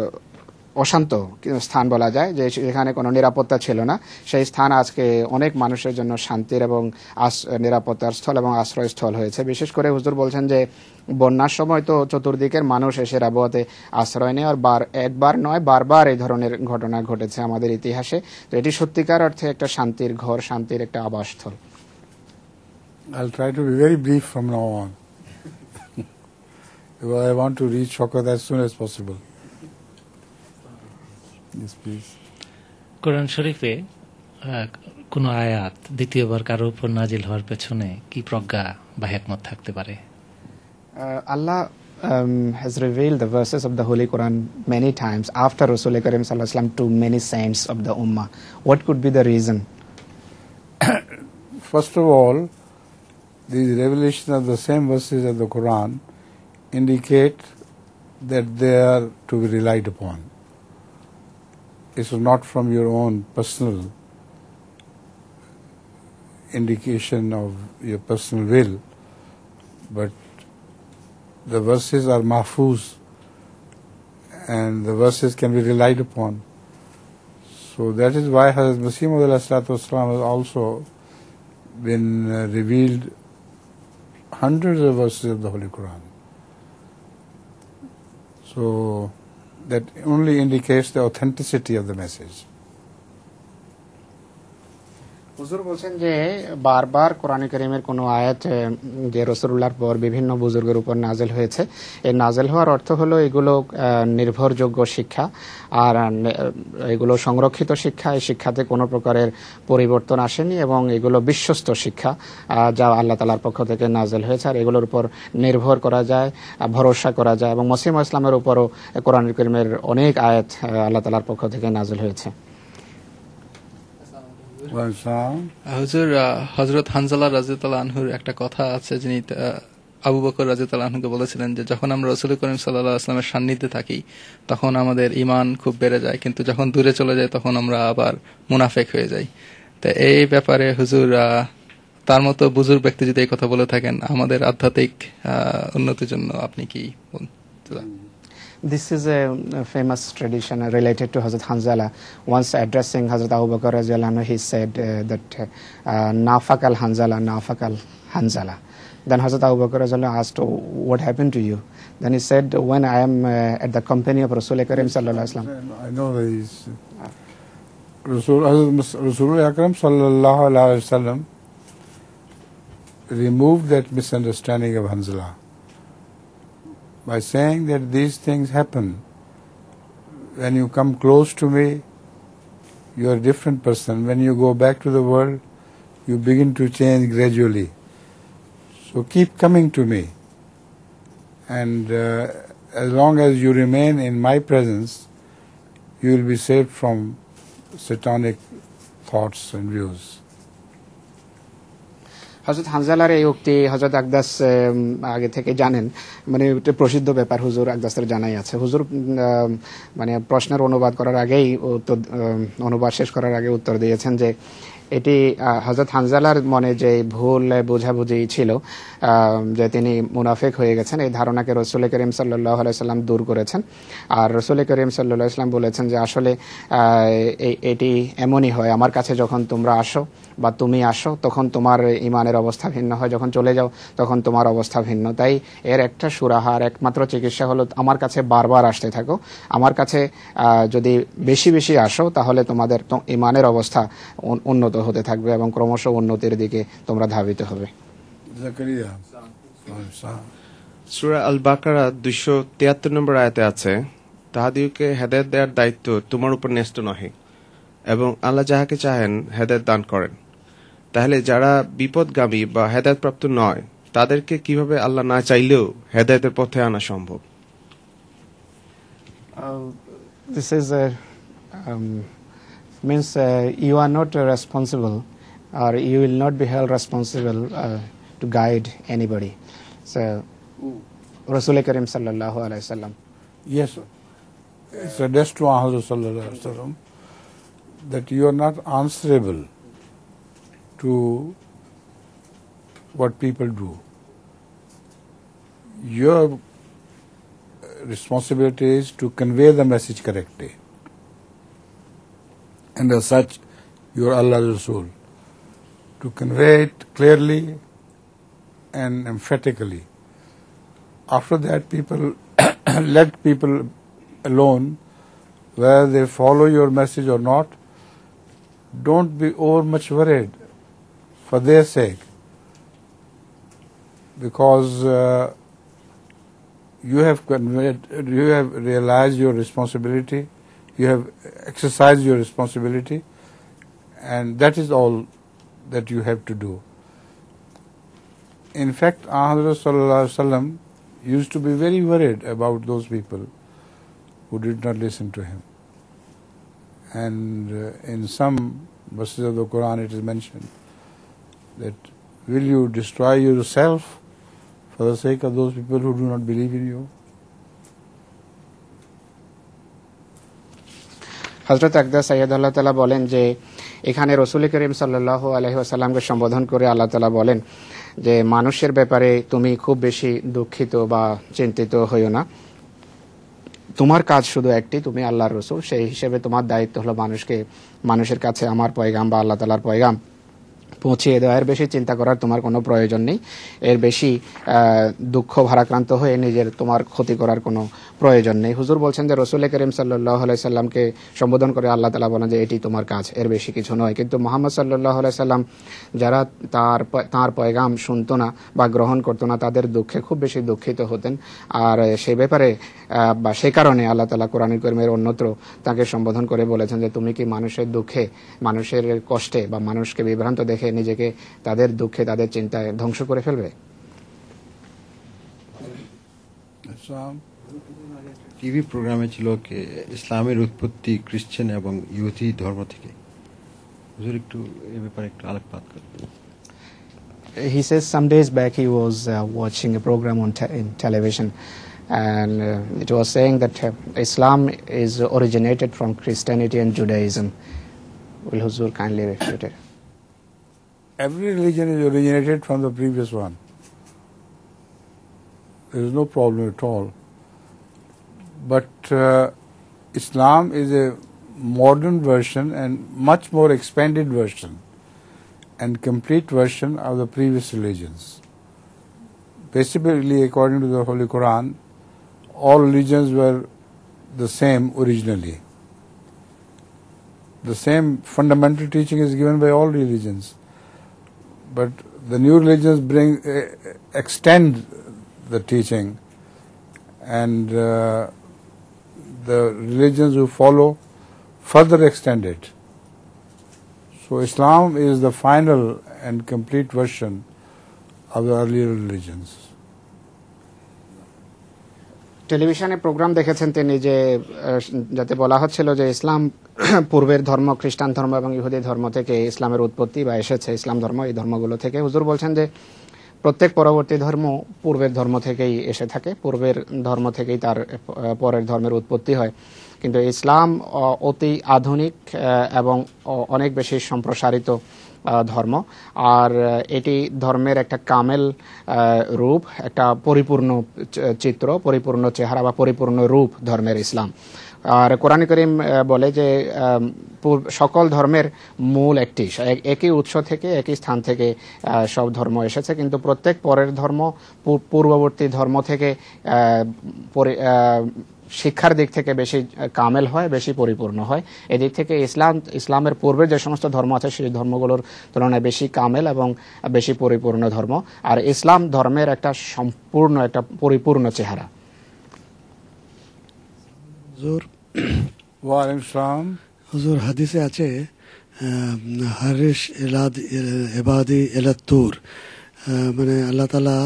অশান্ত স্থান বলা যায়, যে এখানে কোনো নিরাপত্তা ছিল না, সেই স্থান আজকে অনেক মানুষের জন্য শান্তির এবং নিরাপত্তার স্থল এবং আশ্রয়স্থল হয়েছে। বিশেষ করে হুজুর বলছেন যে বন্যার সময় তো চতুর্দিকের মানুষ এসে রাবুয়াতে আশ্রয় নেয়, আর একবার নয় বারবার এই ধরনের ঘটনা ঘটেছে আমাদের ইতিহাসে। তো এটি সত্যিকার অর্থে একটা শান্তির ঘর, শান্তির একটা আবাসস্থল। I'll try to be very brief from now on. I want to reach Shaukat as soon as possible. Yes, please. কোরআন শরীফে কোন আয়াত দ্বিতীয়বার কারো উপর নাজিল হওয়ার পেছনে কি প্রজ্ঞা বা হিকমত থাকতে পারে? Allah has revealed the verses of the Holy Quran many times after Rasul Karim Sallallahu Alaihi Wasallam to many saints of the Ummah. What could be the reason? First of all, these revelations of the same verses of the Quran indicate that they are to be relied upon. This is not from your own personal indication of your personal will, but the verses are mahfuz and the verses can be relied upon. So that is why Hazrat Masih Maud has also been revealed hundreds of verses of the Holy Quran. So that only indicates the authenticity of the message. হুজুর বলছেন যে বারবার কোরআন কারীমের কোনো আয়াত যে রাসূলুল্লাহর পর বিভিন্ন বুজুর্গের উপর নাযিল হয়েছে, এই নাযিল হওয়ার অর্থ হলো এগুলো নির্ভরযোগ্য শিক্ষা আর এগুলো সংরক্ষিত শিক্ষা। এই শিক্ষাতে কোনো প্রকারের পরিবর্তন আসেনি এবং এগুলো বিশ্বস্ত শিক্ষা যা আল্লাহ তাআলার পক্ষ থেকে নাযিল হয়েছে, আর এগুলোর উপর নির্ভর করা যায়, ভরসা করা যায়। এবং মসিহ ইসলামের উপরও কোরআন কারীমের অনেক আয়াত আল্লাহ তাআলার পক্ষ থেকে নাযিল হয়েছে। হুজুর, হযরত হানজালা রাদিয়াল্লাহু আনহুর একটা কথা আছে, যিনি আবু বকর রাদিয়াল্লাহু আনহুকে বলেছিলেন যে যখন আমরা রাসূল করিম সাল্লাল্লাহু আলাইহি ওয়াসাল্লামের সান্নিধ্যে থাকি তখন আমাদের ঈমান খুব বেড়ে যায়, কিন্তু যখন দূরে চলে যায় তখন আমরা আবার মুনাফিক হয়ে যাই। তো এই ব্যাপারে হুজুর, তার মতো বুজুর্গ ব্যক্তি যদি এই কথা বলে থাকেন, আমাদের আধ্যাত্মিক উন্নতির জন্য আপনি কি বলছেন? This is a famous tradition related to Hazrat Hanzala. Once addressing Hazrat Abu Bakr radhiyallahu anhu, he said that Nafak al Hanzala, Nafak al Hanzala. Then Hazrat Abu Bakr radhiyallahu anhu asked, what happened to you? Then he said, when I am at the company of Rasul Karim sallallahu alaihi wasallam. I know that Rasul Akram sallallahu alaihi wasallam removed that misunderstanding of Hanzala by saying that these things happen. When you come close to me, you are a different person. When you go back to the world, you begin to change gradually. So keep coming to me. And as long as you remain in my presence, you will be saved from satanic thoughts and views. হযরত হানজালার এই উক্তি হযরত আকদাস আগে থেকে জানেন, মানে এটা প্রসিদ্ধ ব্যাপার, হুজুর আকদাসের জানাই আছে। হুজুর মানে প্রশ্নের অনুবাদ করার আগেই অনুবাদ শেষ করার আগে উত্তর দিয়েছেন যে এটি হযরত হানজালার মনে যে ভুল বোঝাবুঝি ছিল যে তিনি মুনাফিক হয়ে গেছেন, এই ধারণাকে রাসূল করিম সাল্লাল্লাহু আলাইহি সাল্লাম দূর করেছেন। আর রাসূল করিম সাল্লাল্লাহু আলাইহি সাল্লাম বলেছেন যে আসলে এটি এমনই হয়, আমার কাছে যখন তোমরা আসো বা তুমি আসো তখন তোমার ঈমানের অবস্থা ভিন্ন হয়, যখন চলে যাও তখন তোমার অবস্থা ভিন্ন। তাই এর একটা সুরাহার একমাত্র চিকিৎসা হলো আমার কাছে বারবার আসতে থাকো। আমার কাছে যদি বেশি বেশি আসো তাহলে তোমাদের ঈমানের অবস্থা উন্নত হতে থাকবে এবং ক্রমশ উন্নতির দিকে তোমরা ধাবিত হবে। সূরা আল বাকারা 273 নম্বর আয়াতে আছে, তাহাদিওকে হেদায়েত দেওয়ার দায়িত্ব তোমার উপর ন্যস্ত নহে এবং আল্লাহ যাহাকে চাহেন হেদায়েত দান করেন। তাহলে যারা বিপদগামী বা হেদায়েতপ্রাপ্ত নয় তাদেরকে কিভাবে আল্লাহ না চাইলেও হেদায়েতের পথে আনা সম্ভব? This is means you are not responsible or you will not be held responsible to guide anybody. So Rasul Karim sallallahu alaihi wasallam. Yes, it's addressed to Hazrat sallallahu alaihi wasallam that you are not answerable to what people do. Your responsibility is to convey the message correctly. And as such, you are Allah's Rasul. To convey it clearly and emphatically. After that, people let people alone, whether they follow your message or not. Don't be over much worried for their sake, because you have realized your responsibility, you have exercised your responsibility, and that is all that you have to do. In fact, Hazrat sallallahu alaihi wasallam used to be very worried about those people who did not listen to him. And in some verses of the Quran it is mentioned that will you destroy yourself for the sake of those people who do not believe in you? হযরত আকদাস সাইয়্যিদুল্লাহ তাআলা বলেন যে এখানে রাসূল করিম সাল্লাল্লাহু আলাইহি ওয়াসাল্লামকে সম্বোধন করে আল্লাহ তাআলা বলেন যে মানুষের ব্যাপারে তুমি খুব বেশি দুঃখিত বা চিন্তিত হইও না, তোমার কাজ শুধু একটি, তুমি আল্লাহর রাসূল, সেই হিসেবে তোমার দায়িত্ব হলো মানুষের কাছে আমার পয়গাম বা আল্লাহ তাআলার পয়গাম পৌঁছিয়ে দেওয়া, এর বেশি চিন্তা করার তোমার কোনো প্রয়োজন নেই, এর বেশি দুঃখ ভারাক্রান্ত হয়ে নিজের তোমার ক্ষতি করার কোনো প্রয়োজন নেই। হুজুর বলছেন যে রসুল করিম সাল্লাল্লাহু আলাইহি সাল্লামকে সম্বোধন করে আল্লাহ তাআলা বলেন যে এটি তোমার কাজ, এর বেশি কিছু নয়। কিন্তু মুহাম্মদ সাল্লাল্লাহু আলাইহি সাল্লাম যারা তার পয়গাম শুনতো না বা গ্রহণ করতো না, তাদের দুঃখে খুব বেশি দুঃখিত হতেন। আর সেই ব্যাপারে বা সে কারণে আল্লাহ তাআলা কোরআনুল কারীমের অন্যত্র তাকে সম্বোধন করে বলেছেন যে তুমি কি মানুষের দুঃখে, মানুষের কষ্টে বা মানুষকে বিভ্রান্ত দেখে নিজেকে তাদের দুঃখে, তাদের চিন্তায় ধ্বংস করে ফেলবে? টিভি প্রোগ্রামে ছিল কি ইসলামের উৎপত্তি খ্রিস্টান এবং ইহুদি ধর্ম থেকে। হুজুর একটু এই ব্যাপারে একটু আলোকপাত করুন। He says some days back he was watching a program on in television, and it was saying that Islam is originated from Christianity and Judaism. Will Huzur kindly refute it? Every religion is originated from the previous one. There is no problem at all. But Islam is a modern version and much more expanded version and complete version of the previous religions. Basically, according to the Holy Quran, all religions were the same originally. The same fundamental teaching is given by all religions. But the new religions extend the teaching, and the religions who follow further extend it. So Islam is the final and complete version of the earlier religions. টেলিভিশনে programme দেখেছেন তিনি, যে যাতে বলা হচ্ছিল যে ইসলাম পূর্বের ধর্ম খ্রিস্টান ধর্ম এবং ইহুদি ধর্ম থেকে ইসলামের উৎপত্তি বা এসেছে, ইসলাম ধর্ম এই ধর্মগুলো থেকে। হুজুর বলছেন যে প্রত্যেক পরবর্তী ধর্ম পূর্বের ধর্ম থেকেই এসে থাকে, পূর্বের ধর্ম থেকেই তার পরের ধর্মের উৎপত্তি হয়। কিন্তু ইসলাম অতি আধুনিক এবং অনেক বেশি সম্প্রসারিত ধর্ম, আর এটি ধর্মের একটা কামেল রূপ, একটা পরিপূর্ণ চিত্র, পরিপূর্ণ চেহারা বা পরিপূর্ণ রূপ ধর্মের ইসলাম। আর কোরআন কারীম বলে যে সকল ধর্মের মূল একটি, একই উৎস থেকে একই স্থান থেকে সব ধর্ম এসেছে, কিন্তু প্রত্যেক পরের ধর্ম পূর্ববর্তী ধর্ম থেকে শিক্ষার দিক থেকে বেশি কামেল হয়, বেশি পরিপূর্ণ হয়। এদিক থেকে ইসলামের পূর্বের যে সমস্ত ধর্ম আছে সেই ধর্মগুলোর তুলনায় বেশি কামেল এবং বেশি পরিপূর্ণ ধর্ম, আর ইসলাম ধর্মের একটা সম্পূর্ণ, একটা পরিপূর্ণ চেহারা। হুজুর হাদিসে আছে হারিস এবাদি এলাত্তুর, মানে আল্লাহ তাআলা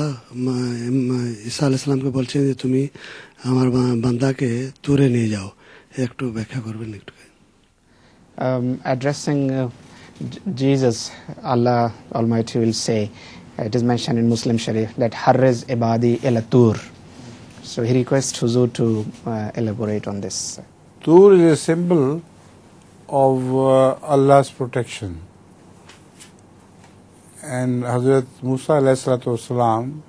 ঈসা আলাইহিস সালামকে বলছেন যে তুমি আমার বান্দাকে তুরে নিয়ে যাও, একটু ব্যাখ্যা করবেন একটু? Addressing Jesus, Allah Almighty will say, it is mentioned in Muslim Sharif that Harriz Ibadi Elatur. So he requests Huzur to elaborate on this. Tur is a symbol of Allah's protection. And Hazrat Musa alayhi salatu wasalam,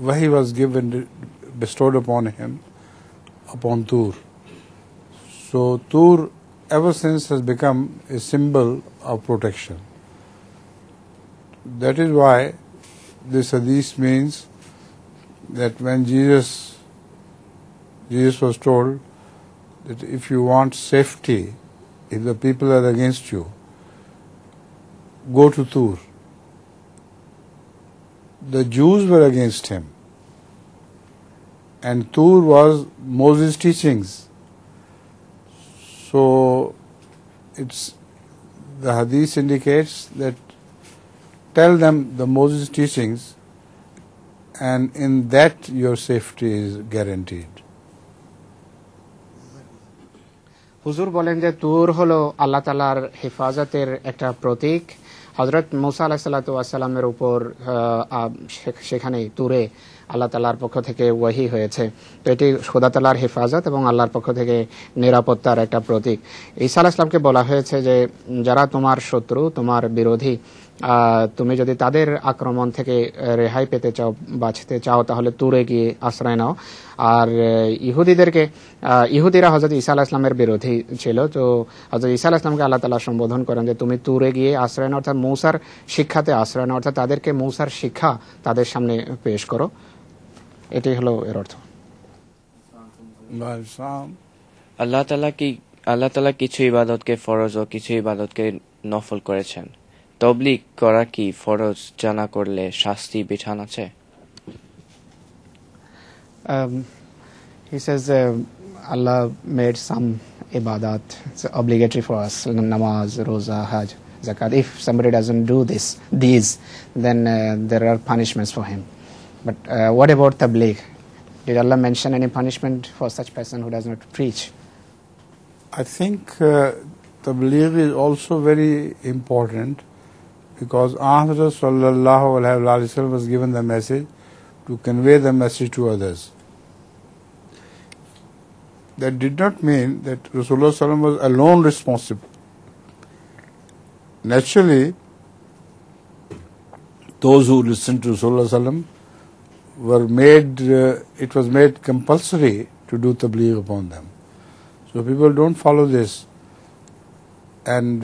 Wahi was given, bestowed upon him, upon Tur. So Tur ever since has become a symbol of protection. That is why this hadith means that when Jesus was told that if you want safety, if the people are against you, go to Tur. The Jews were against him, and Tur was Moses' teachings. So the hadith indicates that tell them the Moses teachings, and in that your safety is guaranteed. হুজুর বলেন যে তুর হলো আল্লাহ তাআলার হেফাজতের একটা প্রতীক। হযরত মুসা আলাইহিস সালাতু ওয়াস সালামের উপর সেখানে তুরে আল্লাহ তাআলার পক্ষ থেকে ওয়াহি হয়েছে। তো এটি খোদা তাআলার হেফাজত এবং আল্লাহর পক্ষ থেকে নিরাপত্তার একটা প্রতীক। ঈসা আলাইহিস সালামকে বলা হয়েছে যে যারা তোমার শত্রু, তোমার বিরোধী, তুমি যদি তাদের আক্রমণ থেকে রেহাই পেতে চাও, বাঁচতে চাও, তাহলে তুরে গিয়ে আশ্রয় নাও। আর ইহুদিরা হযরত ঈসা আলাইহিস সালামের বিরোধী ছিল, তো হযরত ঈসা আলাইহিস সালামকে আল্লাহ তাআলা সম্বোধন করেন যে তুমি তুরে গিয়ে আশ্রয় নাও, অর্থাৎ মূসার শিক্ষাতে আশ্রয় নাও, অর্থাৎ তাদেরকে মূসার শিক্ষা তাদের সামনে পেশ করো। এটাই হলো এর অর্থ। আল্লাহ তাআলা কিছু ইবাদতকে ফরজ ও কিছু ইবাদতকে নফল করেছেন। তবলিগ করা কি ফরজ জানা করলে শাস্তি বিধান আছে? He says Allah made some ibadat obligatory for us, namaz, roza, hajj, zakat. If somebody doesn't do these, then there are punishments for him. But what about tabligh? Did Allah mention any punishment for such person who does not preach? I think tabligh is also very important, because Ahmad sallallahu alaihi wasallam was given the message to convey the message to others. That did not mean that Rasulullah sallallahu alaihi wasallam was alone responsible. Naturally, those who listened to Rasulullah sallallahu alaihi wasallam were made, it was made compulsory to do tabligh upon them. So people don't follow this, and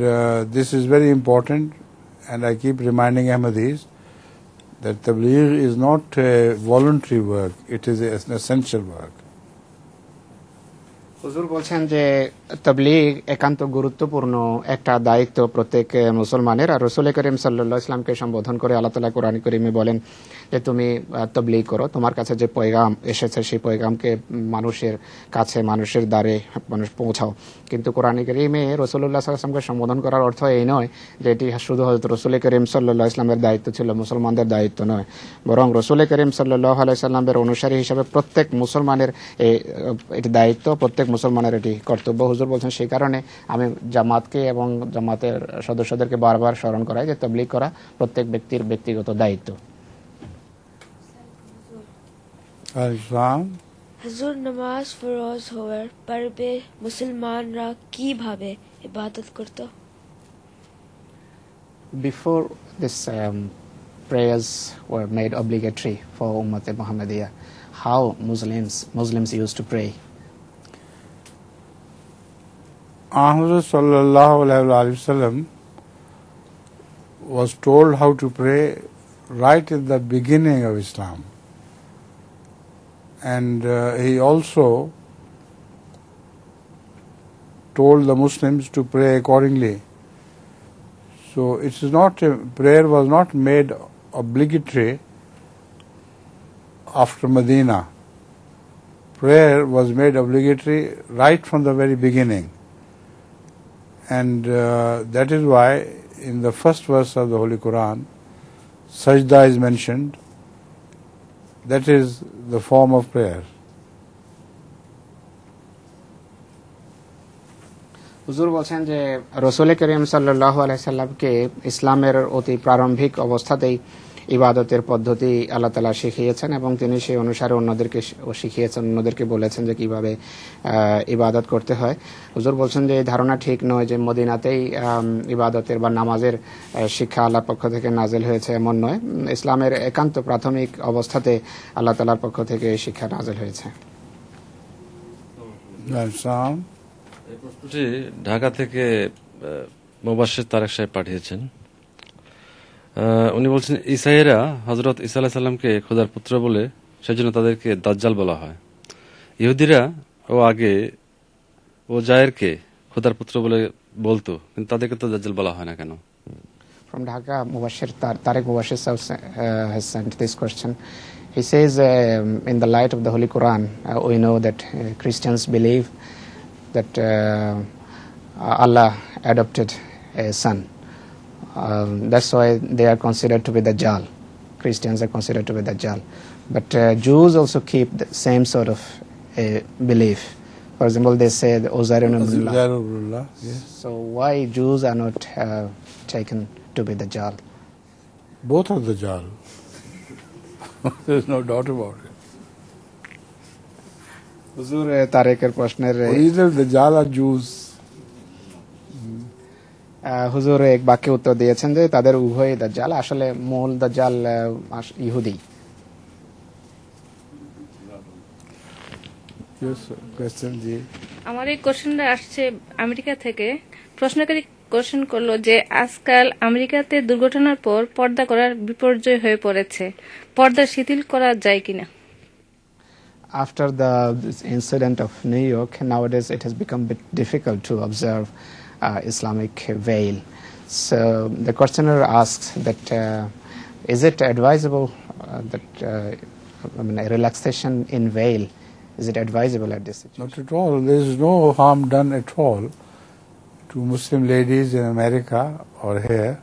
this is very important. And I keep reminding Ahmadis that tabligh is not a voluntary work, it is an essential work. হুজুর বলছেন যে তাবলীগ একান্ত গুরুত্বপূর্ণ একটা দায়িত্ব প্রত্যেক মুসলমানের। আর রাসূল করিম সাল্লাল্লাহু আলাইহি ওয়াসাল্লামকে সম্বোধন করে আল্লাহ তাআলা কোরআন কারীমে বলেন যে তুমি তাবলীগ করো, তোমার কাছে যে পয়গাম এসেছে সেই পয়গামকে মানুষের কাছে, মানুষের দ্বারে মানুষ পৌঁছাও। কিন্তু কোরআন কারীমে রাসূলুল্লাহ সাল্লাল্লাহু আলাইহি ওয়াসাল্লামকে সম্বোধন করার অর্থ এই নয় যে এটি শুধু হযরত রাসূল করিম সাল্লাল্লাহু আলাইহি ওয়াসাল্লামের দায়িত্ব ছিল, মুসলমানদের দায়িত্ব নয়, বরং রাসূল করিম সাল্লাল্লাহু আলাইহি ওয়াসাল্লামের অনুসারী হিসেবে প্রত্যেক মুসলমানের এটি দায়িত্ব, প্রত্যেক মুসলমানের এটি কর্তব্য। হুজুর বলছেন সেই কারণে আমি জামাতকে এবং জামাতের সদস্যদেরকে বারবার স্মরণ করাই যে তাবলীগ করা প্রত্যেক ব্যক্তির ব্যক্তিগত দায়িত্ব। হুজুর, নামাজ ফরজ হওয়ার পূর্বে মুসলমানরা কিভাবে ইবাদত করত? Before this prayers were made obligatory for Ummat Muhammadiyah, how Muslims used to pray? Ahmad sallallahu alaihi wasallam was told how to pray right at the beginning of Islam, and he also told the Muslims to pray accordingly. So it is not, prayer was not made obligatory after Medina. Prayer was made obligatory right from the very beginning. And that is why in the first verse of the Holy Quran, sajda is mentioned. That is the form of prayer. হুজুর বলছেন যে রাসূল করিম সাল্লাল্লাহু আলাইহি সাল্লামকে ইসলামের অতি প্রারম্ভিক অবস্থাতেই ইবাদতের পদ্ধতি আল্লাহ তাআলা শিখিয়েছেন এবং তিনি সেই অনুসারে অন্যদেরকে শিখিয়েছেন, অন্যদেরকে বলেছেন যে কিভাবে ইবাদত করতে হয়। হুজুর বলছেন যে এই ধারণা ঠিক নয় যে মদিনাতেই ইবাদতের বা নামাজের শিক্ষা আল্লাহর পক্ষ থেকে নাজিল হয়েছে, এমন নয়। ইসলামের একান্ত প্রাথমিক অবস্থাতে আল্লাহ তাআলার পক্ষ থেকে এই শিক্ষা নাজিল হয়েছে। এই প্রশ্নটি ঢাকা থেকে মুবাশশির তারেক সাহেব পাঠিয়েছেন। উনি বলছেন ঈসাইরা হযরত ঈসা আলাইহিস সালামকে খোদার পুত্র বলে সেজন্য তাদেরকে দাজ্জাল বলা হয়। ইহুদিরা ও জায়েরকে খোদার পুত্র বলে বলতো, কিন্তু তাদেরকে তো দাজ্জাল বলা হয় না কেন? From Dhaka, Tarek Mubashir has sent this question. He says, in the light of the Holy Quran, we know that Christians believe that Allah adopted a son. That's why they are considered to be Dajjal. Christians are considered to be Dajjal. But Jews also keep the same sort of belief. For example, they say the Uzair ibn Abdullah. Yes. So why Jews are not taken to be Dajjal? Both are Dajjal. There's no doubt about it. হুজুর তারেকের প্রশ্নের either Dajjal or Jews. হুজুর এক বাক্যে উত্তর দিয়েছেন যে তাদের উভয় দাজ্জাল, আসলে মূল দাজ্জাল ইহুদি। আমার এই কোশ্চেনটা আসছে আমেরিকা থেকে। প্রশ্নকারী কোশ্চেন করলো যে আজকাল আমেরিকাতে দুর্ঘটনার পর পর্দা করার বিপর্যয় হয়ে পড়েছে, পর্দা শিথিল করা যায় কিনা? After this incident of New York, nowadays it has become a bit difficult to observe Islamic veil. So the questioner asks that is it advisable that a relaxation in veil, is it advisable at this situation? Not at all. There is no harm done at all to Muslim ladies in America or here.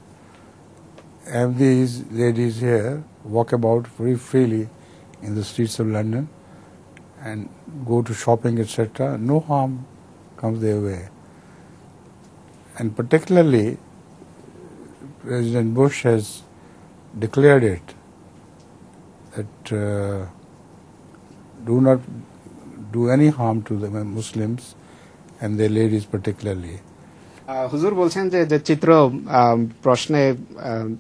And these ladies here walk about very freely in the streets of London and go to shopping, etc. No harm comes their way. And particularly, President Bush has declared it, that do not do any harm to the Muslims and their ladies particularly. হুজুর বলছেন যে যে চিত্র প্রশ্নে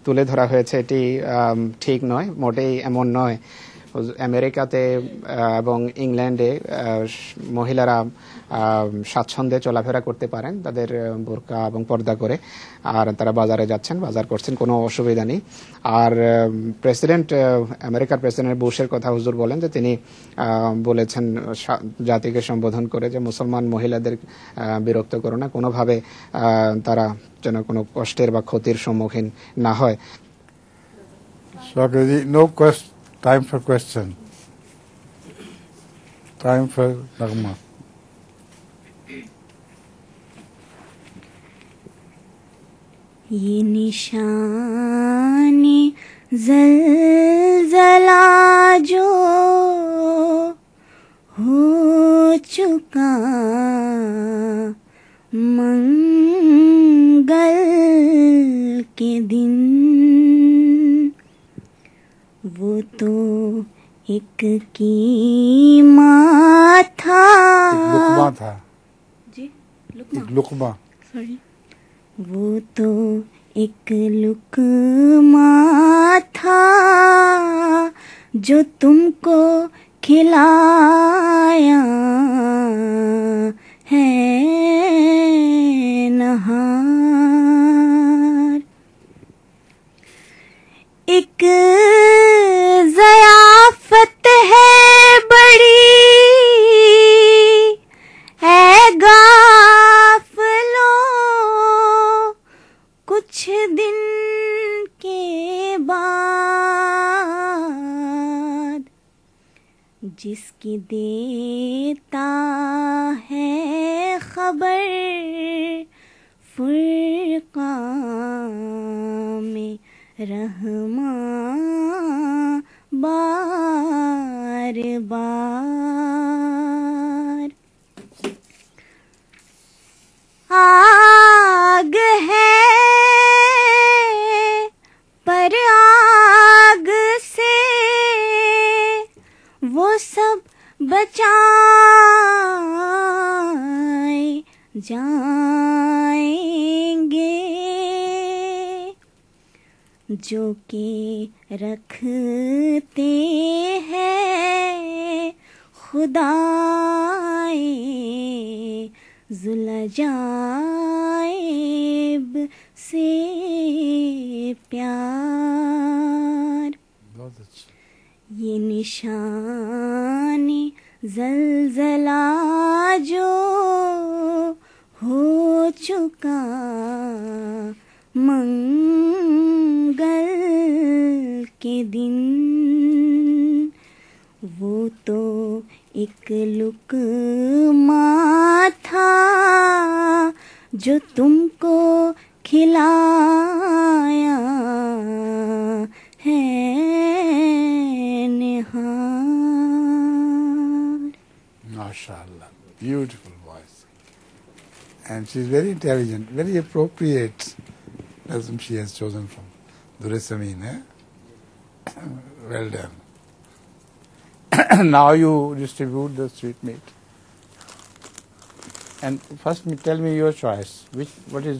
তুলে ধরা হয়েছে এটি ঠিক নয়, মোটেই এমন নয়। আমেরিকাতে এবং ইংল্যান্ডে মহিলারা স্বাচ্ছন্দ্যে চলাফেরা করতে পারেন তাদের বোরকা এবং পর্দা করে, আর তারা বাজারে যাচ্ছেন, বাজার করছেন, কোনো অসুবিধা নেই। আর আমেরিকার প্রেসিডেন্ট বুশের কথা হুজুর বলেন যে তিনি বলেছেন জাতিকে সম্বোধন করে যে মুসলমান মহিলাদের বিরক্ত করো না, কোনোভাবে তারা যেন কোনো কষ্টের বা ক্ষতির সম্মুখীন না হয়। Time for question. Time for Nagma. ये निशाने ज़ल्ज़ला जो हो चुका मंगल के दिन, वो तो एक कीमा था। लुक़मा था जी, लुक़मा। सॉरी, वो तो एक लुक़मा था जो तुमको खिलाया है नहार। एक ज़याफ़त है बड़ी ऐ गाफ़िलो, कुछ दिन के बाद जिसकी देता है खबर फुरक़ा में रहमा बार बार। आग है पर आग से वो सब बचाए जाएंगे जो के रखते हैं खुदाए जुलजाइब से प्यार। ये निशानी ज़ल्ज़ला जो हो चुका मंगल के दिन, वो तो एक लुक़मा था जो तुमको खिलाया है निहार। MashaAllah, beautiful voice. And she's very intelligent, very appropriate as she has chosen from Durasamin. Well done. Now you distribute the sweetmeat. And first tell me your choice. What is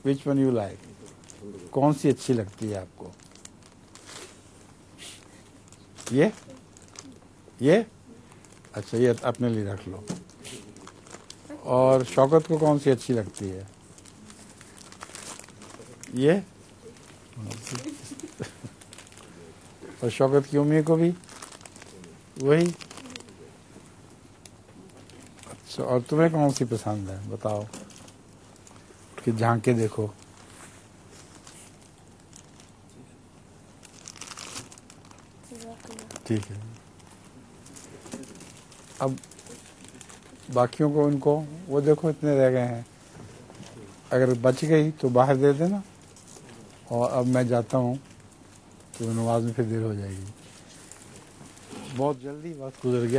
which one you like, कौन सी अच्छी लगती है आपको? ये अच्छा, ये अपने लिए रख लो। और शौकत को कौन सी अच्छी लगती है? ये और शौकत की उम्मी को भी वही। अच्छा, और तुम्हें कौन सी पसंद है बताओ, उठ के झांक के देखो। ठीक है, अब बाकियों को उनको वो देखो इतने रह गए हैं, अगर बच गई तो बाहर दे देना। और अब मैं जाता हूँ तो नमाज में फिर देर हो जाएगी, बहुत जल्दी वक्त गुजर गया।